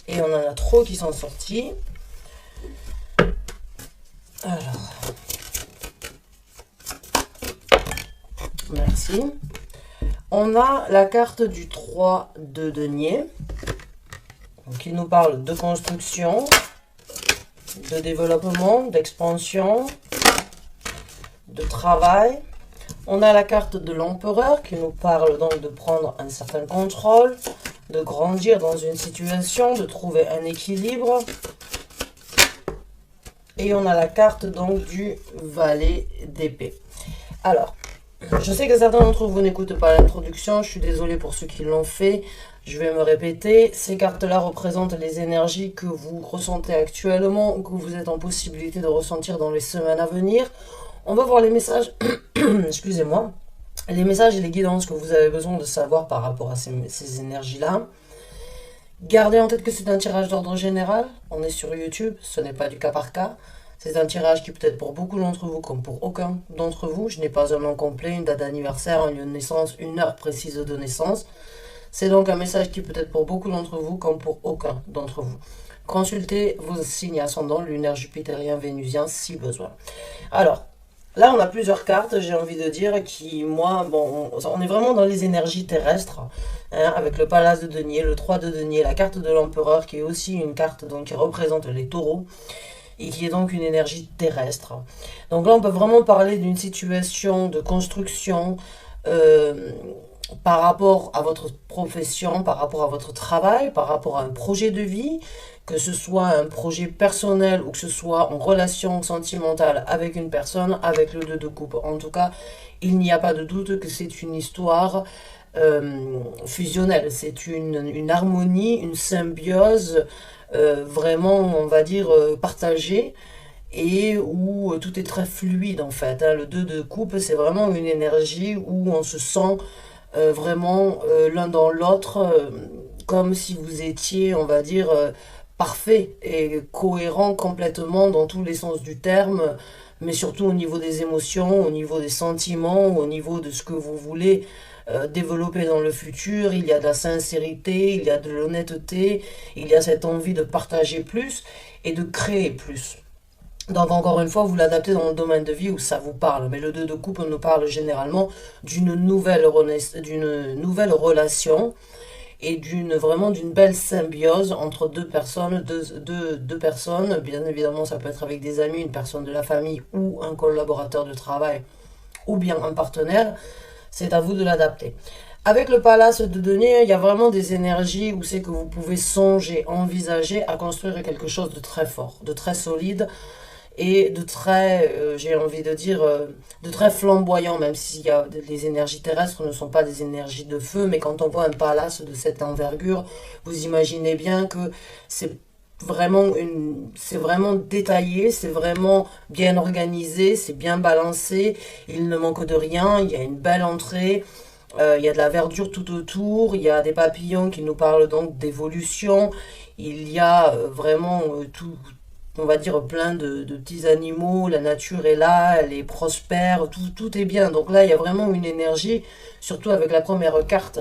Et on en a trop qui sont sortis. Alors, merci. On a la carte du 3 de denier, qui nous parle de construction, de développement, d'expansion, de travail. On a la carte de l'empereur qui nous parle donc de prendre un certain contrôle, de grandir dans une situation, de trouver un équilibre. Et on a la carte donc du valet d'épée. Alors, je sais que certains d'entre vous n'écoutent pas l'introduction, je suis désolée pour ceux qui l'ont fait, je vais me répéter. Ces cartes-là représentent les énergies que vous ressentez actuellement ou que vous êtes en possibilité de ressentir dans les semaines à venir. On va voir les messages, excusez-moi, les messages et les guidances que vous avez besoin de savoir par rapport à ces énergies-là. Gardez en tête que c'est un tirage d'ordre général, on est sur YouTube, ce n'est pas du cas par cas. C'est un tirage qui peut être pour beaucoup d'entre vous comme pour aucun d'entre vous. Je n'ai pas un nom complet, une date d'anniversaire, un lieu de naissance, une heure précise de naissance. C'est donc un message qui peut être pour beaucoup d'entre vous comme pour aucun d'entre vous. Consultez vos signes ascendants, lunaire, jupitérien, vénusien si besoin. Alors, là on a plusieurs cartes, j'ai envie de dire, qui, moi, bon, on est vraiment dans les énergies terrestres, hein, avec le palace de denier, le 3 de denier, la carte de l'empereur, qui est aussi une carte donc, qui représente les taureaux, et qui est donc une énergie terrestre. Donc là, on peut vraiment parler d'une situation de construction par rapport à votre profession, par rapport à votre travail, par rapport à un projet de vie, que ce soit un projet personnel ou que ce soit en relation sentimentale avec une personne, avec le 2 de coupe. En tout cas, il n'y a pas de doute que c'est une histoire fusionnelle, c'est une harmonie, une symbiose vraiment, on va dire, partagée et où tout est très fluide en fait. Hein. Le 2 de coupe, c'est vraiment une énergie où on se sent vraiment l'un dans l'autre, comme si vous étiez, on va dire, parfait et cohérent complètement dans tous les sens du terme, mais surtout au niveau des émotions, au niveau des sentiments, au niveau de ce que vous voulez développer dans le futur. Il y a de la sincérité, il y a de l'honnêteté, il y a cette envie de partager plus et de créer plus. Donc encore une fois, vous l'adaptez dans le domaine de vie où ça vous parle. Mais le 2 de coupe nous parle généralement d'une nouvelle relation et vraiment d'une belle symbiose entre deux personnes, deux personnes. Bien évidemment, ça peut être avec des amis, une personne de la famille ou un collaborateur de travail ou bien un partenaire. C'est à vous de l'adapter. Avec le palace de denier, il y a vraiment des énergies où c'est que vous pouvez songer, envisager à construire quelque chose de très fort, de très solide et de très, j'ai envie de dire, de très flamboyant, même si les énergies terrestres ne sont pas des énergies de feu, mais quand on voit un palace de cette envergure, vous imaginez bien que c'est vraiment détaillé, c'est vraiment bien organisé, c'est bien balancé, il ne manque de rien, il y a une belle entrée, il y a de la verdure tout autour, il y a des papillons qui nous parlent donc d'évolution, il y a vraiment tout, on va dire plein de petits animaux, la nature est là, elle est prospère, tout est bien. Donc là, il y a vraiment une énergie, surtout avec la première carte,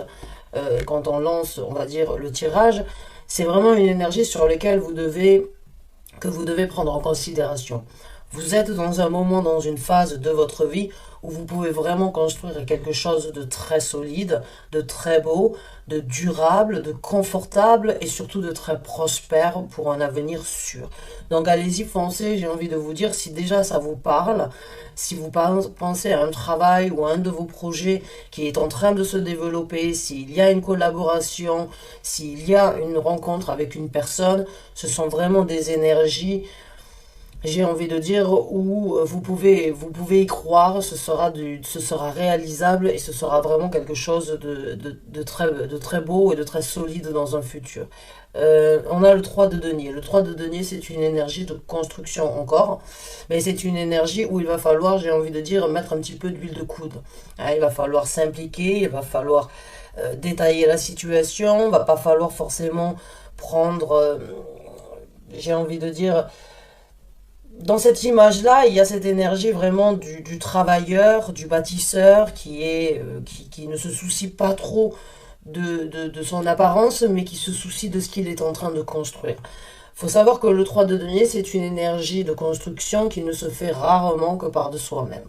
quand on lance, on va dire, le tirage, c'est vraiment une énergie sur laquelle que vous devez prendre en considération. Vous êtes dans un moment, dans une phase de votre vie où vous pouvez vraiment construire quelque chose de très solide, de très beau, de durable, de confortable et surtout de très prospère pour un avenir sûr. Donc allez-y, foncez, j'ai envie de vous dire, si déjà ça vous parle, si vous pensez à un travail ou à un de vos projets qui est en train de se développer, s'il y a une collaboration, s'il y a une rencontre avec une personne, ce sont vraiment des énergies, j'ai envie de dire, où vous pouvez y croire, ce sera réalisable et ce sera vraiment quelque chose de très beau et de très solide dans un futur. On a le 3 de denier. Le 3 de denier, c'est une énergie de construction encore, mais c'est une énergie où il va falloir, j'ai envie de dire, mettre un petit peu d'huile de coude. Hein, il va falloir s'impliquer, il va falloir détailler la situation, il va pas falloir forcément prendre, j'ai envie de dire, dans cette image-là, il y a cette énergie vraiment du travailleur, du bâtisseur qui ne se soucie pas trop de son apparence, mais qui se soucie de ce qu'il est en train de construire. Faut savoir que le 3 de denier, c'est une énergie de construction qui ne se fait rarement que par de soi-même.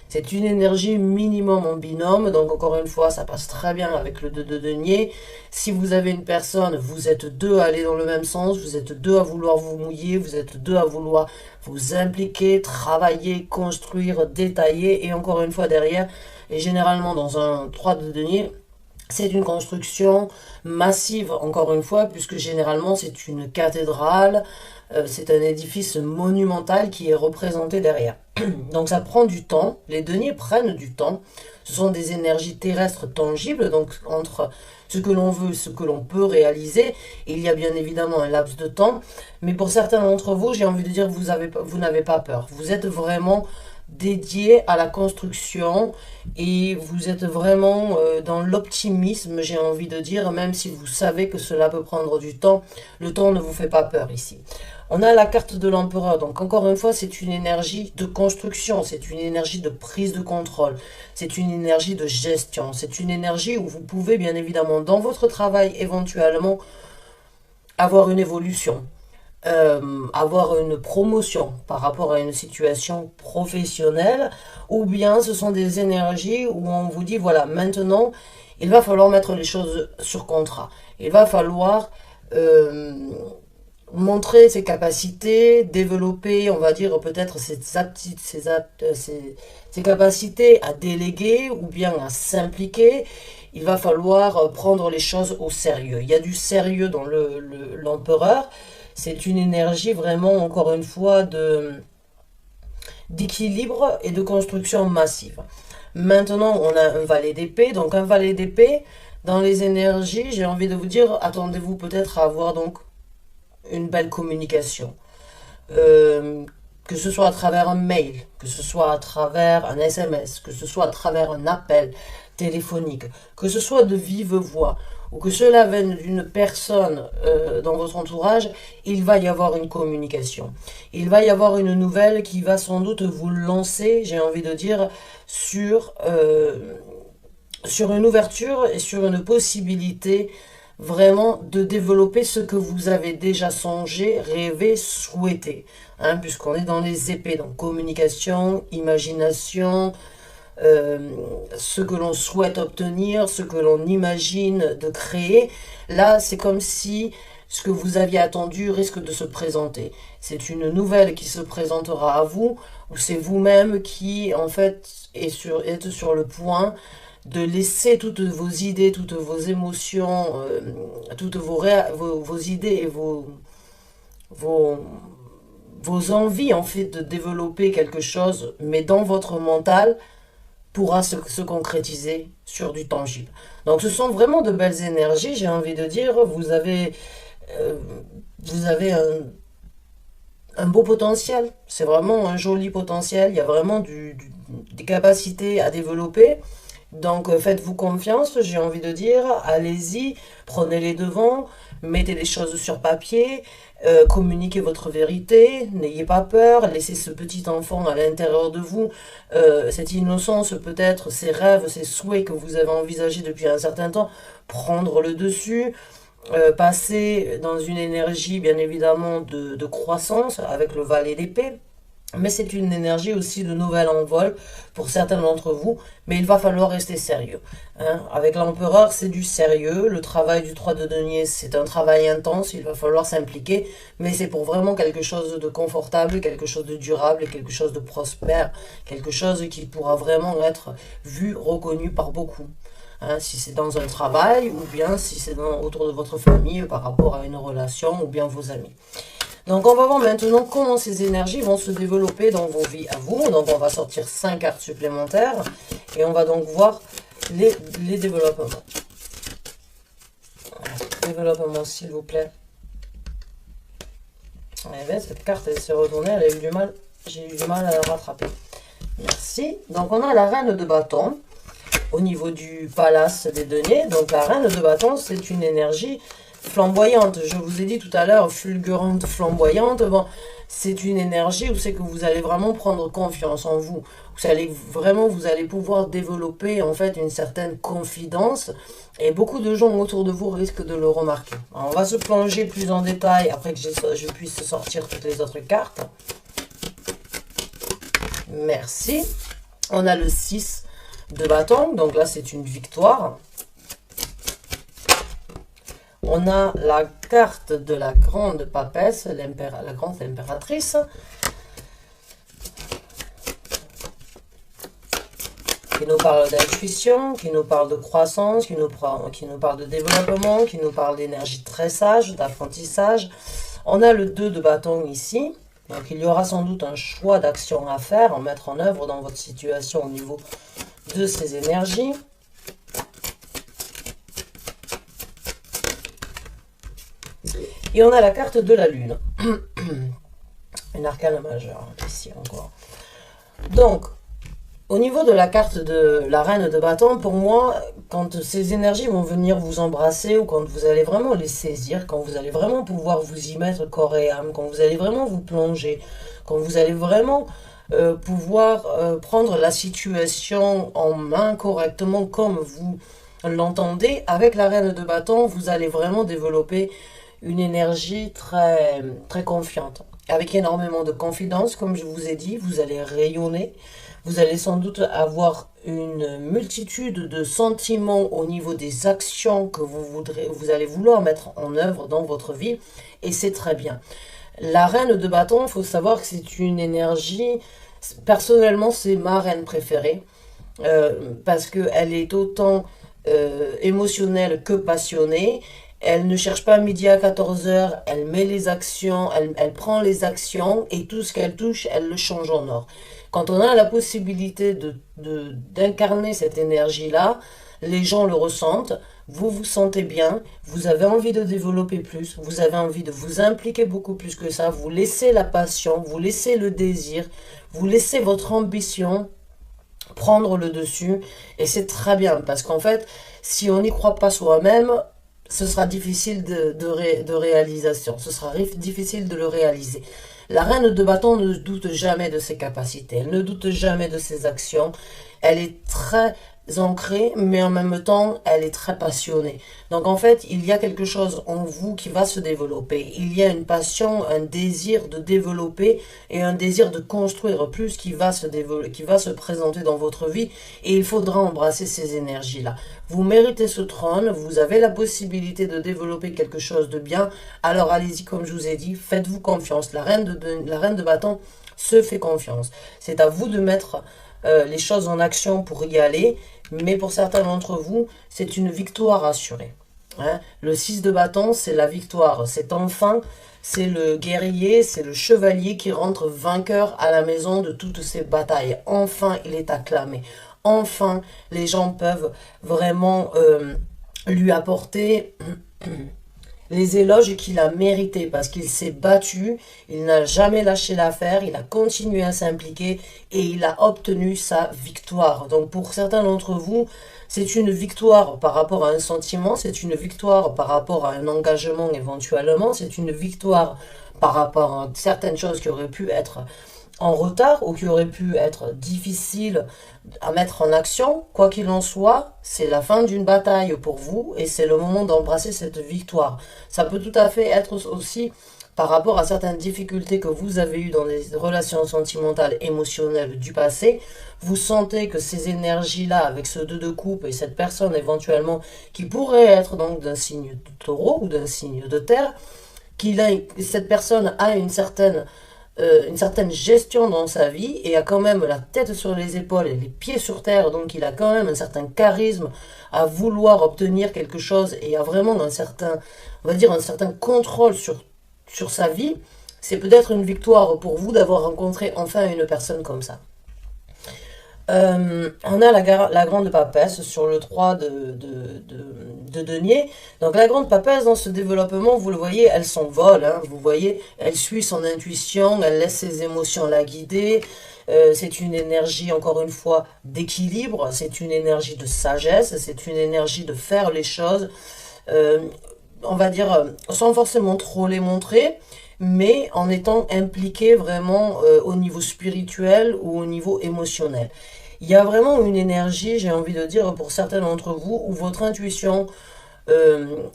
C'est une énergie minimum en binôme, donc encore une fois, ça passe très bien avec le 2 de denier. Si vous avez une personne, vous êtes deux à aller dans le même sens, vous êtes deux à vouloir vous mouiller, vous êtes deux à vouloir vous impliquer, travailler, construire, détailler, et encore une fois derrière, et généralement dans un 3 de denier, c'est une construction massive, encore une fois, puisque généralement c'est une cathédrale, c'est un édifice monumental qui est représenté derrière. Donc ça prend du temps, les deniers prennent du temps, ce sont des énergies terrestres tangibles, donc entre ce que l'on veut, ce que l'on peut réaliser, il y a bien évidemment un laps de temps, mais pour certains d'entre vous, j'ai envie de dire, vous n'avez pas peur, vous êtes vraiment dédié à la construction et vous êtes vraiment dans l'optimisme, j'ai envie de dire, même si vous savez que cela peut prendre du temps, le temps ne vous fait pas peur ici. On a la carte de l'empereur, donc encore une fois, c'est une énergie de construction, c'est une énergie de prise de contrôle, c'est une énergie de gestion, c'est une énergie où vous pouvez bien évidemment dans votre travail éventuellement avoir une évolution. Avoir une promotion par rapport à une situation professionnelle, ou bien ce sont des énergies où on vous dit, voilà, maintenant, il va falloir mettre les choses sur contrat. Il va falloir montrer ses capacités, développer, on va dire, peut-être ses capacités à déléguer ou bien à s'impliquer. Il va falloir prendre les choses au sérieux. Il y a du sérieux dans l'empereur. C'est une énergie vraiment, encore une fois, d'équilibre et de construction massive. Maintenant, on a un valet d'épée. Donc, un valet d'épée, dans les énergies, j'ai envie de vous dire, attendez-vous peut-être à avoir donc une belle communication. Que ce soit à travers un mail, que ce soit à travers un SMS, que ce soit à travers un appel téléphonique, que ce soit de vive voix, ou que cela vienne d'une personne dans votre entourage, il va y avoir une communication. Il va y avoir une nouvelle qui va sans doute vous lancer, j'ai envie de dire, sur une ouverture et sur une possibilité vraiment de développer ce que vous avez déjà songé, rêvé, souhaité. Hein, puisqu'on est dans les épées, donc communication, imagination, ce que l'on souhaite obtenir, ce que l'on imagine de créer. Là, c'est comme si ce que vous aviez attendu risque de se présenter. C'est une nouvelle qui se présentera à vous, ou c'est vous-même qui, en fait, êtes sur le point de laisser toutes vos idées, toutes vos émotions, toutes vos idées et vos envies, en fait, de développer quelque chose, mais dans votre mental, pourra se concrétiser sur du tangible. Donc ce sont vraiment de belles énergies, j'ai envie de dire, euh, vous avez un beau potentiel, c'est vraiment un joli potentiel, il y a vraiment des capacités à développer. Donc faites-vous confiance, j'ai envie de dire, allez-y, prenez les devants, mettez les choses sur papier, communiquez votre vérité, n'ayez pas peur, laissez ce petit enfant à l'intérieur de vous, cette innocence peut-être, ces rêves, ces souhaits que vous avez envisagés depuis un certain temps, prendre le dessus, passer dans une énergie bien évidemment de croissance avec le valet d'épée. Mais c'est une énergie aussi de nouvel envol pour certains d'entre vous, mais il va falloir rester sérieux. Hein. Avec l'empereur, c'est du sérieux, le travail du 3 de denier, c'est un travail intense, il va falloir s'impliquer, mais c'est pour vraiment quelque chose de confortable, quelque chose de durable, quelque chose de prospère, quelque chose qui pourra vraiment être vu, reconnu par beaucoup. Hein, si c'est dans un travail, ou bien si c'est autour de votre famille, par rapport à une relation, ou bien vos amis. Donc on va voir maintenant comment ces énergies vont se développer dans vos vies à vous. Donc on va sortir 5 cartes supplémentaires et on va donc voir les développements. Développement s'il vous plaît. Eh bien, cette carte elle s'est retournée, elle a eu du mal. J'ai eu du mal à la rattraper. Merci. Donc on a la reine de bâton au niveau du palace des deniers. Donc la reine de bâton c'est une énergie flamboyante. Je vous ai dit tout à l'heure, fulgurante, flamboyante. Bon, c'est une énergie où c'est que vous allez vraiment prendre confiance en vous. Vous allez pouvoir développer en fait une certaine confidence et beaucoup de gens autour de vous risquent de le remarquer. Alors, on va se plonger plus en détail après que je puisse sortir toutes les autres cartes. Merci. On a le 6 de bâton, donc là c'est une victoire. On a la carte de la grande papesse, la grande impératrice. Qui nous parle d'intuition, qui nous parle de croissance, qui nous parle de développement, qui nous parle d'énergie très sage, d'apprentissage. On a le 2 de bâton ici. Donc il y aura sans doute un choix d'action à faire, à mettre en œuvre dans votre situation au niveau de ces énergies. Et on a la carte de la lune. Une arcane majeure, ici encore. Donc, au niveau de la carte de la reine de bâton, pour moi, quand ces énergies vont venir vous embrasser ou quand vous allez vraiment les saisir, quand vous allez vraiment pouvoir vous y mettre corps et âme, quand vous allez vraiment vous plonger, quand vous allez vraiment pouvoir prendre la situation en main correctement comme vous l'entendez, avec la reine de bâton, vous allez vraiment développer une énergie très, très confiante. Avec énormément de confidence, comme je vous ai dit, vous allez rayonner. Vous allez sans doute avoir une multitude de sentiments au niveau des actions que vous allez vouloir mettre en œuvre dans votre vie. Et c'est très bien. La reine de bâton, il faut savoir que c'est une énergie, personnellement c'est ma reine préférée. Parce qu'elle est autant émotionnelle que passionnée. Elle ne cherche pas midi à 14 heures, elle met les actions, elle prend les actions et tout ce qu'elle touche, elle le change en or. Quand on a la possibilité d'incarner cette énergie-là, les gens le ressentent, vous vous sentez bien, vous avez envie de développer plus, vous avez envie de vous impliquer beaucoup plus que ça, vous laissez la passion, vous laissez le désir, vous laissez votre ambition prendre le dessus et c'est très bien parce qu'en fait, si on n'y croit pas soi-même, ce sera difficile de réalisation, ce sera difficile de le réaliser. La reine de bâton ne doute jamais de ses capacités, elle ne doute jamais de ses actions, elle est très ancrée, mais en même temps, elle est très passionnée. Donc en fait, il y a quelque chose en vous qui va se développer. Il y a une passion, un désir de développer et un désir de construire plus qui va se développer, qui va se présenter dans votre vie. Et il faudra embrasser ces énergies-là. Vous méritez ce trône, vous avez la possibilité de développer quelque chose de bien. Alors allez-y, comme je vous ai dit, faites-vous confiance. La reine de bâton se fait confiance. C'est à vous de mettre les choses en action pour y aller. Mais pour certains d'entre vous, c'est une victoire assurée. Hein? Le 6 de bâton, c'est la victoire. C'est enfin, c'est le guerrier, c'est le chevalier qui rentre vainqueur à la maison de toutes ces batailles. Enfin, il est acclamé. Enfin, les gens peuvent vraiment lui apporter les éloges qu'il a mérités parce qu'il s'est battu, il n'a jamais lâché l'affaire, il a continué à s'impliquer et il a obtenu sa victoire. Donc pour certains d'entre vous, c'est une victoire par rapport à un sentiment, c'est une victoire par rapport à un engagement éventuellement, c'est une victoire par rapport à certaines choses qui auraient pu être en retard ou qui auraient pu être difficiles à mettre en action. Quoi qu'il en soit, c'est la fin d'une bataille pour vous et c'est le moment d'embrasser cette victoire. Ça peut tout à fait être aussi par rapport à certaines difficultés que vous avez eues dans les relations sentimentales, émotionnelles du passé. Vous sentez que ces énergies-là, avec ce 2 de coupe et cette personne éventuellement qui pourrait être donc d'un signe de taureau ou d'un signe de terre, cette personne a une certaine gestion dans sa vie et a quand même la tête sur les épaules et les pieds sur terre, donc il a quand même un certain charisme à vouloir obtenir quelque chose et a vraiment un certain, on va dire, un certain contrôle sur sa vie. C'est peut-être une victoire pour vous d'avoir rencontré enfin une personne comme ça. On a la grande papesse sur le 3 de denier. Donc la grande papesse dans ce développement, vous le voyez, elle s'envole. Hein, vous voyez, elle suit son intuition, elle laisse ses émotions la guider. C'est une énergie, encore une fois, d'équilibre. C'est une énergie de sagesse. C'est une énergie de faire les choses. on va dire, sans forcément trop les montrer, mais en étant impliqué vraiment au niveau spirituel ou au niveau émotionnel. Il y a vraiment une énergie, j'ai envie de dire, pour certains d'entre vous, où votre intuition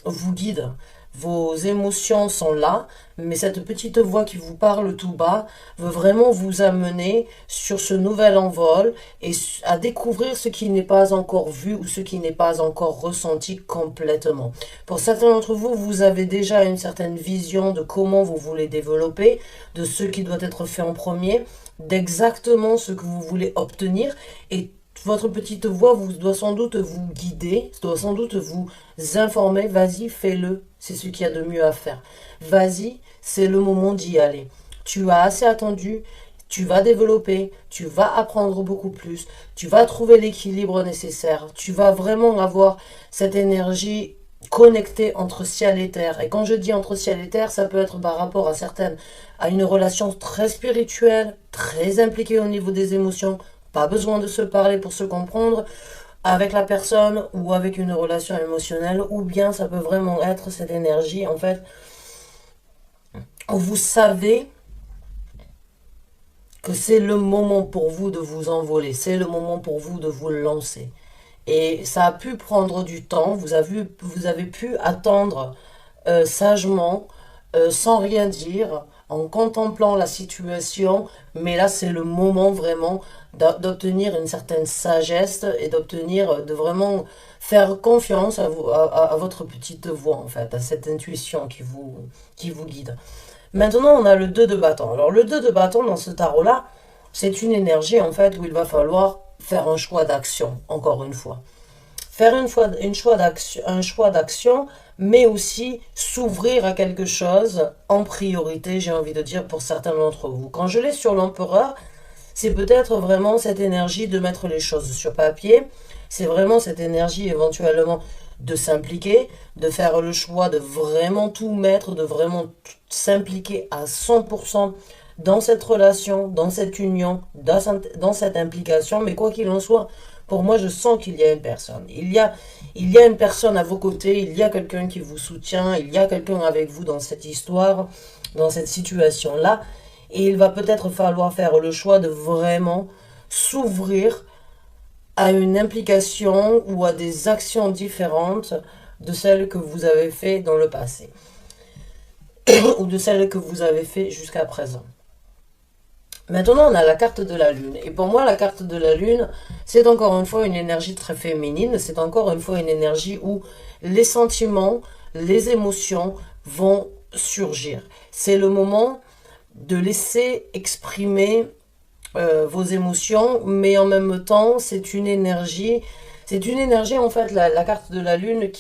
vous guide. Vos émotions sont là, mais cette petite voix qui vous parle tout bas veut vraiment vous amener sur ce nouvel envol et à découvrir ce qui n'est pas encore vu ou ce qui n'est pas encore ressenti complètement. Pour certains d'entre vous, vous avez déjà une certaine vision de comment vous voulez développer, de ce qui doit être fait en premier, d'exactement ce que vous voulez obtenir et votre petite voix vous doit sans doute vous guider, doit sans doute vous informer. Vas-y, fais-le. C'est ce qu'il y a de mieux à faire. Vas-y, c'est le moment d'y aller. Tu as assez attendu. Tu vas développer. Tu vas apprendre beaucoup plus. Tu vas trouver l'équilibre nécessaire. Tu vas vraiment avoir cette énergie connectée entre ciel et terre. Et quand je dis entre ciel et terre, ça peut être par rapport à une relation très spirituelle, très impliquée au niveau des émotions. Pas besoin de se parler pour se comprendre avec la personne ou avec une relation émotionnelle, ou bien ça peut vraiment être cette énergie, en fait, où vous savez que c'est le moment pour vous de vous envoler, c'est le moment pour vous de vous lancer. Et ça a pu prendre du temps, vous avez pu attendre sagement, sans rien dire, en contemplant la situation, mais là c'est le moment vraiment d'obtenir une certaine sagesse et de vraiment faire confiance à votre petite voix en fait, à cette intuition qui vous guide. Maintenant on a le 2 de bâton. Alors le 2 de bâton dans ce tarot-là, c'est une énergie en fait où il va falloir faire un choix d'action, encore une fois. Faire un choix d'action, mais aussi s'ouvrir à quelque chose en priorité, j'ai envie de dire, pour certains d'entre vous. Quand je l'ai sur l'empereur, c'est peut-être vraiment cette énergie de mettre les choses sur papier, c'est vraiment cette énergie éventuellement de s'impliquer, de faire le choix de vraiment tout mettre, de vraiment s'impliquer à 100% dans cette relation, dans cette union, dans cette implication, mais quoi qu'il en soit, pour moi, je sens qu'il y a une personne. Il y a une personne à vos côtés, il y a quelqu'un qui vous soutient, il y a quelqu'un avec vous dans cette histoire, dans cette situation-là. Et il va peut-être falloir faire le choix de vraiment s'ouvrir à une implication ou à des actions différentes de celles que vous avez fait dans le passé ou de celles que vous avez fait jusqu'à présent. Maintenant, on a la carte de la lune. Et pour moi, la carte de la lune, c'est encore une fois une énergie très féminine. C'est encore une fois une énergie où les sentiments, les émotions vont surgir. C'est le moment de laisser exprimer vos émotions, mais en même temps, c'est une énergie en fait, la carte de la lune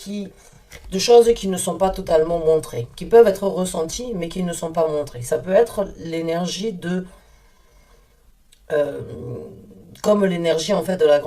de choses qui ne sont pas totalement montrées, qui peuvent être ressenties, mais qui ne sont pas montrées. Ça peut être l'énergie euh, comme l'énergie en fait de la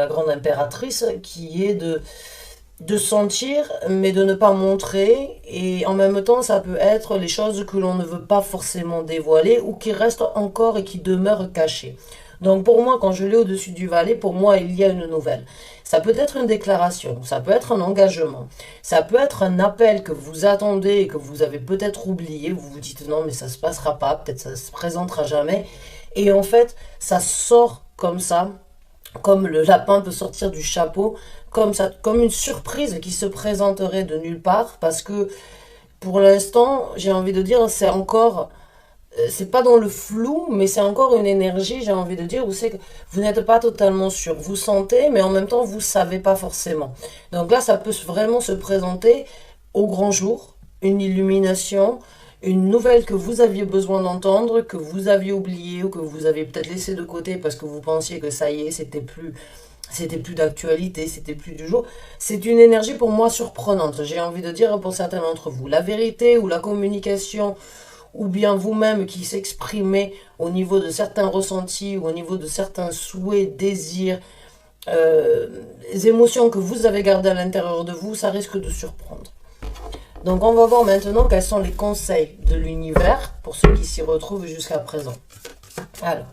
grande impératrice qui est de sentir mais de ne pas montrer, et en même temps ça peut être les choses que l'on ne veut pas forcément dévoiler ou qui restent encore et qui demeurent cachées. Donc pour moi, quand je l'ai au-dessus du valet, pour moi il y a une nouvelle. Ça peut être une déclaration, ça peut être un engagement, ça peut être un appel que vous attendez et que vous avez peut-être oublié, vous vous dites non mais ça se passera pas, peut-être ça se présentera jamais. Et en fait, ça sort comme ça, comme le lapin peut sortir du chapeau, comme ça, comme une surprise qui se présenterait de nulle part, parce que pour l'instant, j'ai envie de dire, c'est pas dans le flou, mais c'est encore une énergie, j'ai envie de dire, où c'est que vous n'êtes pas totalement sûr. Vous sentez, mais en même temps, vous savez pas forcément. Donc là, ça peut vraiment se présenter au grand jour, une illumination, une nouvelle que vous aviez besoin d'entendre, que vous aviez oublié ou que vous avez peut-être laissé de côté parce que vous pensiez que ça y est, c'était plus d'actualité, c'était plus du jour. C'est une énergie pour moi surprenante, j'ai envie de dire pour certains d'entre vous. La vérité ou la communication, ou bien vous-même qui s'exprimez au niveau de certains ressentis ou au niveau de certains souhaits, désirs, les émotions que vous avez gardées à l'intérieur de vous, ça risque de surprendre. Donc on va voir maintenant quels sont les conseils de l'univers pour ceux qui s'y retrouvent jusqu'à présent. Alors,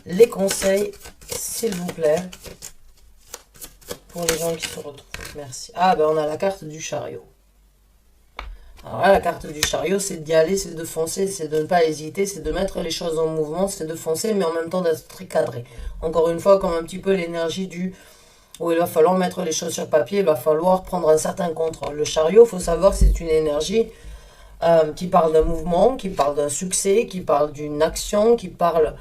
les conseils, s'il vous plaît, pour les gens qui se retrouvent. Merci. Ah ben on a la carte du chariot. Alors là, la carte du chariot, c'est d'y aller, c'est de foncer, c'est de ne pas hésiter, c'est de mettre les choses en mouvement, c'est de foncer, mais en même temps d'être très cadré. Encore une fois, comme un petit peu l'énergie du où il va falloir mettre les choses sur papier, il va falloir prendre un certain contrôle. Le chariot, il faut savoir, c'est une énergie qui parle d'un mouvement, qui parle d'un succès, qui parle d'une action, qui parle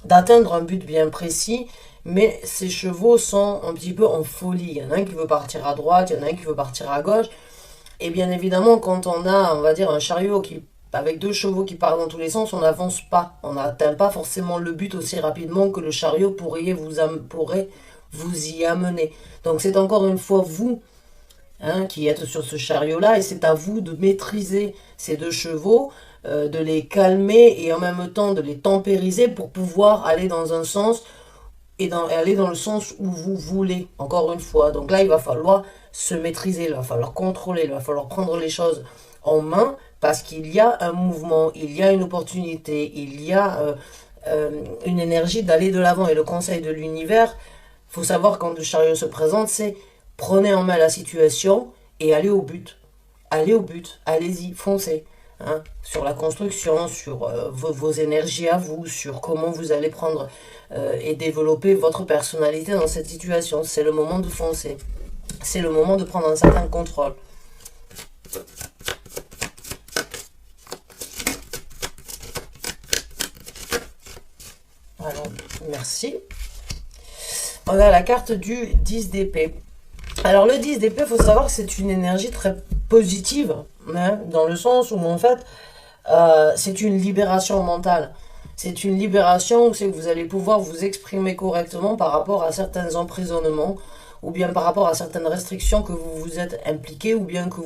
d'atteindre un but bien précis, mais ces chevaux sont un petit peu en folie. Il y en a un qui veut partir à droite, il y en a un qui veut partir à gauche, et bien évidemment, quand on a, on va dire, un chariot qui avec deux chevaux qui partent dans tous les sens, on n'avance pas. On n'atteint pas forcément le but aussi rapidement que le chariot pourrait vous y amener. Donc c'est encore une fois vous qui êtes sur ce chariot-là, et c'est à vous de maîtriser ces deux chevaux, de les calmer et en même temps de les tempériser pour pouvoir aller dans un sens aller dans le sens où vous voulez, encore une fois. Donc là, il va falloir se maîtriser, il va falloir contrôler, il va falloir prendre les choses en main parce qu'il y a un mouvement, il y a une opportunité, il y a une énergie d'aller de l'avant. Et le conseil de l'univers, il faut savoir quand le chariot se présente, c'est prenez en main la situation et allez au but. Allez au but, allez-y, foncez. Sur la construction, sur vos énergies à vous, sur comment vous allez prendre et développer votre personnalité dans cette situation. C'est le moment de foncer. C'est le moment de prendre un certain contrôle. Alors, merci. On a la carte du 10 d'épée. Alors le 10 d'épée, il faut savoir que c'est une énergie très positive, dans le sens où en fait, c'est une libération mentale. C'est une libération où c'est que vous allez pouvoir vous exprimer correctement par rapport à certains emprisonnements ou bien par rapport à certaines restrictions que vous vous êtes impliqué ou bien que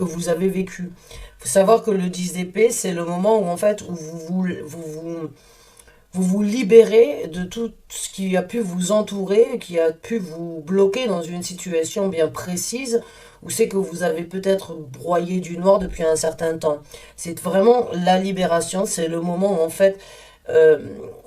vous avez vécu. Il faut savoir que le 10 d'épée, c'est le moment où en fait où vous vous libérez de tout ce qui a pu vous entourer, qui a pu vous bloquer dans une situation bien précise, où c'est que vous avez peut-être broyé du noir depuis un certain temps. C'est vraiment la libération, c'est le moment en fait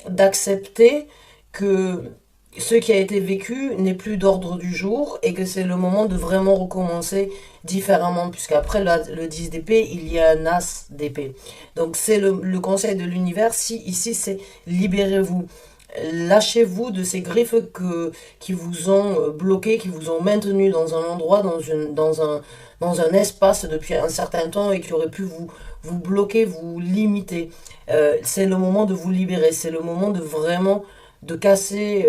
d'accepter que ce qui a été vécu n'est plus d'ordre du jour et que c'est le moment de vraiment recommencer différemment, puisqu'après le 10 d'épée, il y a un as d'épée. Donc c'est le conseil de l'univers, ici c'est libérez-vous. Lâchez-vous de ces griffes qui vous ont bloqué, qui vous ont maintenu dans un endroit, dans un espace depuis un certain temps et qui aurait pu vous bloquer, vous limiter. C'est le moment de vous libérer, c'est le moment de vraiment de casser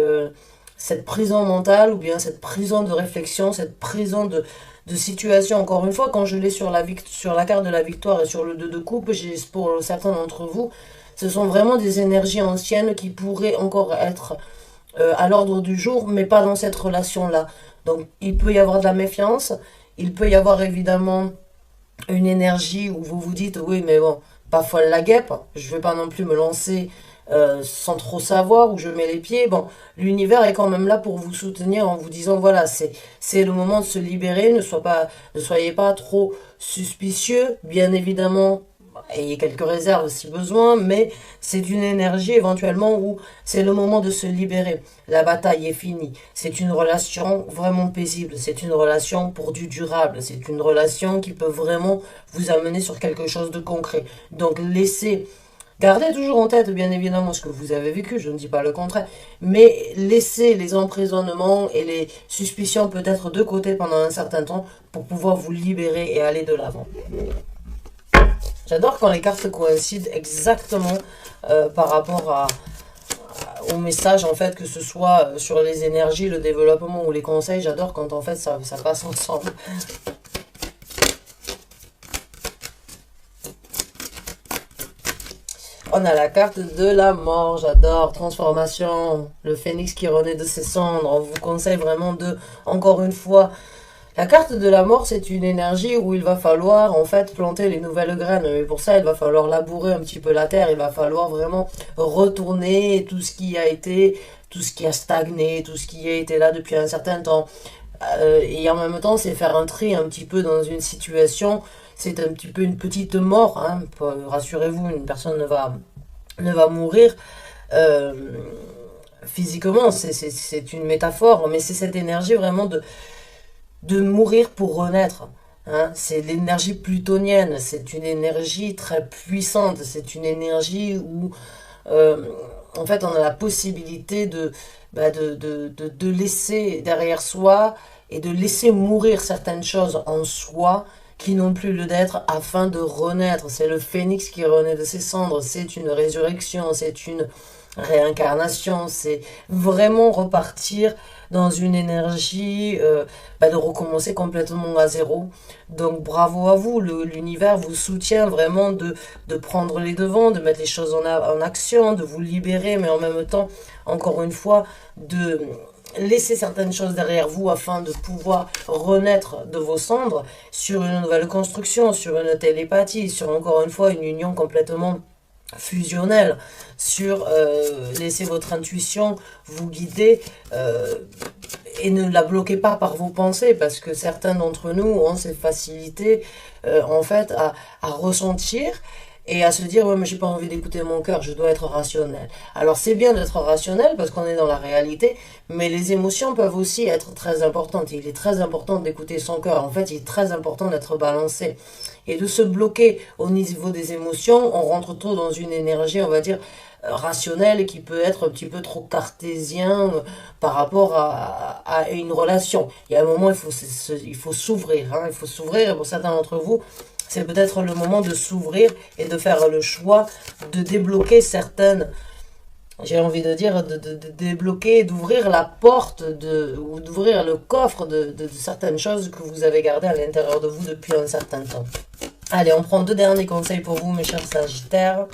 cette prison mentale ou bien cette prison de réflexion, cette prison de situation. Encore une fois, quand je l'ai sur la carte de la victoire et sur le 2 de coupe, pour certains d'entre vous, ce sont vraiment des énergies anciennes qui pourraient encore être à l'ordre du jour, mais pas dans cette relation-là. Donc, il peut y avoir de la méfiance, il peut y avoir évidemment une énergie où vous vous dites, oui, mais bon, pas folle la guêpe, je vais pas non plus me lancer sans trop savoir où je mets les pieds. Bon, l'univers est quand même là pour vous soutenir en vous disant, voilà, c'est le moment de se libérer, ne soyez pas trop suspicieux, bien évidemment. Ayez quelques réserves si besoin, mais c'est une énergie éventuellement où c'est le moment de se libérer. La bataille est finie. C'est une relation vraiment paisible. C'est une relation pour du durable. C'est une relation qui peut vraiment vous amener sur quelque chose de concret. Donc gardez toujours en tête bien évidemment ce que vous avez vécu, je ne dis pas le contraire, mais laissez les emprisonnements et les suspicions peut-être de côté pendant un certain temps pour pouvoir vous libérer et aller de l'avant. J'adore quand les cartes coïncident exactement par rapport au message, en fait, que ce soit sur les énergies, le développement ou les conseils. J'adore quand, en fait, ça passe ensemble. On a la carte de la mort, j'adore, transformation, le phénix qui renaît de ses cendres. On vous conseille vraiment encore une fois, la carte de la mort, c'est une énergie où il va falloir en fait planter les nouvelles graines. Et pour ça, il va falloir labourer un petit peu la terre. Il va falloir vraiment retourner tout ce qui a été, tout ce qui a stagné, tout ce qui a été là depuis un certain temps. Et en même temps, c'est faire un tri un petit peu dans une situation. C'est un petit peu une petite mort. Rassurez-vous, une personne ne va mourir. Physiquement, c'est une métaphore, mais c'est cette énergie vraiment de mourir pour renaître. Hein, c'est l'énergie plutonienne, c'est une énergie très puissante, c'est une énergie où euh, en fait on a la possibilité de laisser derrière soi et de laisser mourir certaines choses en soi qui n'ont plus le d'être afin de renaître. C'est le phénix qui renaît de ses cendres, c'est une résurrection, c'est une réincarnation, c'est vraiment repartir dans une énergie de recommencer complètement à zéro. Donc bravo à vous, l'univers vous soutient vraiment de prendre les devants, de mettre les choses en action, de vous libérer, mais en même temps, encore une fois, de laisser certaines choses derrière vous afin de pouvoir renaître de vos cendres sur une nouvelle construction, sur une télépathie, sur encore une fois une union complètement fusionnelle, sur laisser votre intuition vous guider et ne la bloquez pas par vos pensées parce que certains d'entre nous ont cette facilité en fait à ressentir et à se dire ouais mais j'ai pas envie d'écouter mon cœur, je dois être rationnel. Alors c'est bien d'être rationnel parce qu'on est dans la réalité, mais les émotions peuvent aussi être très importantes. Il est très important d'écouter son cœur. En fait, il est très important d'être balancé et de se bloquer au niveau des émotions. On rentre trop dans une énergie, on va dire rationnelle qui peut être un petit peu trop cartésien par rapport à une relation. Il y a un moment, il faut s'ouvrir. Hein, il faut s'ouvrir et pour certains d'entre vous, c'est peut-être le moment de s'ouvrir et de faire le choix de débloquer certaines, j'ai envie de dire, de débloquer, d'ouvrir la porte, ou d'ouvrir le coffre de certaines choses que vous avez gardées à l'intérieur de vous depuis un certain temps. Allez, on prend deux derniers conseils pour vous, mes chers Sagittaires.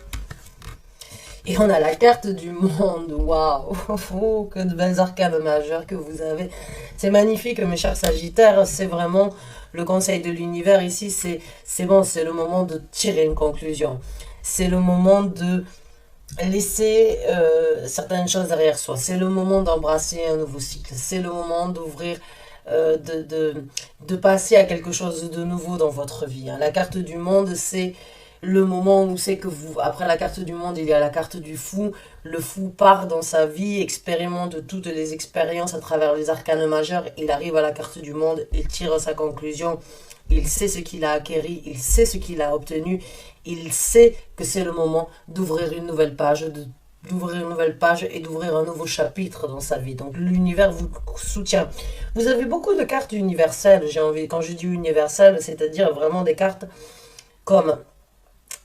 Et on a la carte du monde. Waouh! Oh, que de belles arcanes majeures que vous avez. C'est magnifique, mes chers Sagittaires. C'est vraiment le conseil de l'univers ici. C'est bon, c'est le moment de tirer une conclusion. C'est le moment de laisser certaines choses derrière soi. C'est le moment d'embrasser un nouveau cycle. C'est le moment d'ouvrir, de passer à quelque chose de nouveau dans votre vie. Hein. La carte du monde, c'est le moment où c'est que vous, après la carte du monde, il y a la carte du fou. Le fou part dans sa vie, expérimente toutes les expériences à travers les arcanes majeurs. Il arrive à la carte du monde, il tire sa conclusion. Il sait ce qu'il a acquéri, il sait ce qu'il a obtenu. Il sait que c'est le moment d'ouvrir une nouvelle page, d'ouvrir une nouvelle page et d'ouvrir un nouveau chapitre dans sa vie. Donc l'univers vous soutient. Vous avez beaucoup de cartes universelles, j'ai envie, quand je dis universelles, c'est-à-dire vraiment des cartes comme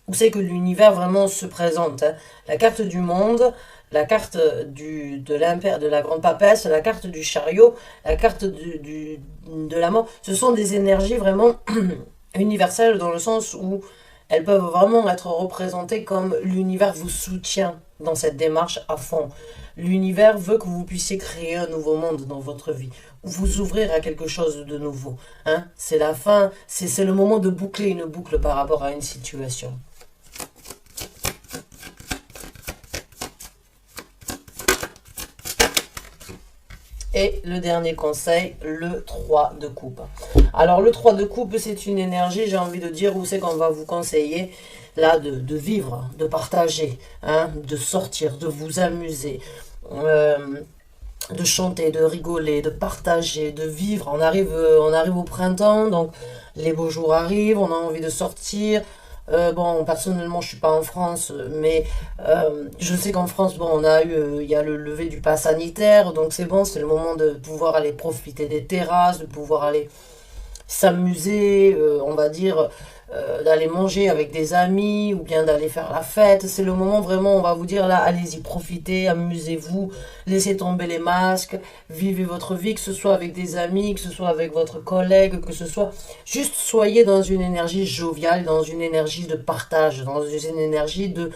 où c'est que l'univers vraiment se présente. Hein. La carte du monde, la carte de l'impair, de la grande papesse, la carte du chariot, la carte de la mort. Ce sont des énergies vraiment universelles dans le sens où elles peuvent vraiment être représentées comme l'univers vous soutient dans cette démarche à fond. L'univers veut que vous puissiez créer un nouveau monde dans votre vie, vous ouvrir à quelque chose de nouveau. Hein. C'est la fin, c'est le moment de boucler une boucle par rapport à une situation. Et le dernier conseil, le 3 de coupe. Alors le 3 de coupe, c'est une énergie, j'ai envie de dire, où c'est qu'on va vous conseiller là de vivre, de partager, hein, de sortir, de vous amuser, de chanter, de rigoler, de partager, de vivre. On arrive au printemps, donc les beaux jours arrivent, on a envie de sortir. Bon, personnellement, je suis pas en France, mais je sais qu'en France, bon, il y a le lever du pass sanitaire, donc c'est bon, c'est le moment de pouvoir aller profiter des terrasses, de pouvoir aller s'amuser, on va dire, d'aller manger avec des amis ou bien d'aller faire la fête. C'est le moment vraiment, on va vous dire là, allez-y, profitez, amusez-vous, laissez tomber les masques, vivez votre vie, que ce soit avec des amis, que ce soit avec votre collègue, que ce soit... Juste soyez dans une énergie joviale, dans une énergie de partage, dans une énergie de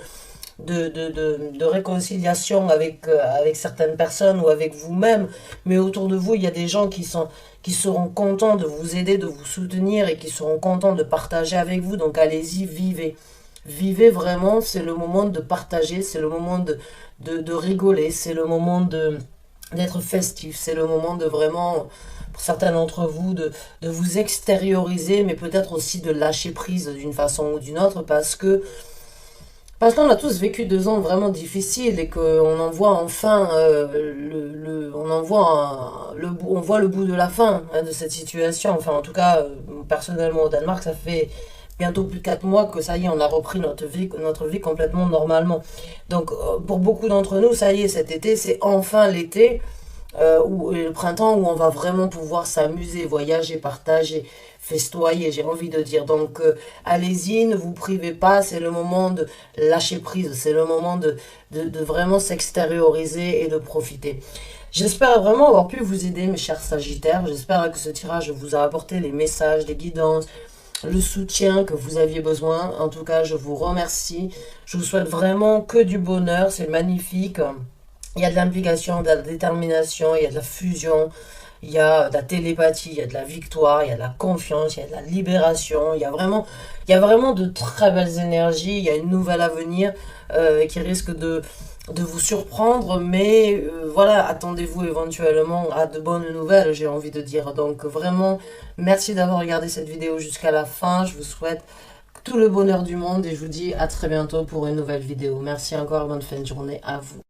réconciliation avec certaines personnes ou avec vous-même, mais autour de vous, il y a des gens qui seront contents de vous aider, de vous soutenir et qui seront contents de partager avec vous. Donc allez-y, vivez. Vivez vraiment, c'est le moment de partager, c'est le moment de rigoler, c'est le moment d'être festif, c'est le moment de vraiment, pour certains d'entre vous, de vous extérioriser, mais peut-être aussi de lâcher prise d'une façon ou d'une autre, parce que Parce qu'on a tous vécu 2 ans vraiment difficiles et qu'on en voit enfin on en voit on voit le bout de la fin hein, de cette situation. Enfin, en tout cas, personnellement au Danemark, ça fait bientôt plus de 4 mois que ça y est, on a repris notre vie complètement normalement. Donc, pour beaucoup d'entre nous, ça y est, cet été, c'est enfin l'été ou le printemps où on va vraiment pouvoir s'amuser, voyager, partager, festoyer, j'ai envie de dire. Donc, allez-y, ne vous privez pas, c'est le moment de lâcher prise, c'est le moment de vraiment s'extérioriser et de profiter. J'espère vraiment avoir pu vous aider, mes chers Sagittaires. J'espère que ce tirage vous a apporté les messages, les guidances, le soutien que vous aviez besoin. En tout cas, je vous remercie. Je vous souhaite vraiment que du bonheur. C'est magnifique. Il y a de l'implication, de la détermination, il y a de la fusion, il y a de la télépathie, il y a de la victoire, il y a de la confiance, il y a de la libération. Il y a vraiment de très belles énergies. Il y a une nouvelle à venir qui risque de vous surprendre, mais voilà, attendez-vous éventuellement à de bonnes nouvelles, j'ai envie de dire. Donc vraiment, merci d'avoir regardé cette vidéo jusqu'à la fin. Je vous souhaite tout le bonheur du monde et je vous dis à très bientôt pour une nouvelle vidéo. Merci encore, bonne fin de journée à vous.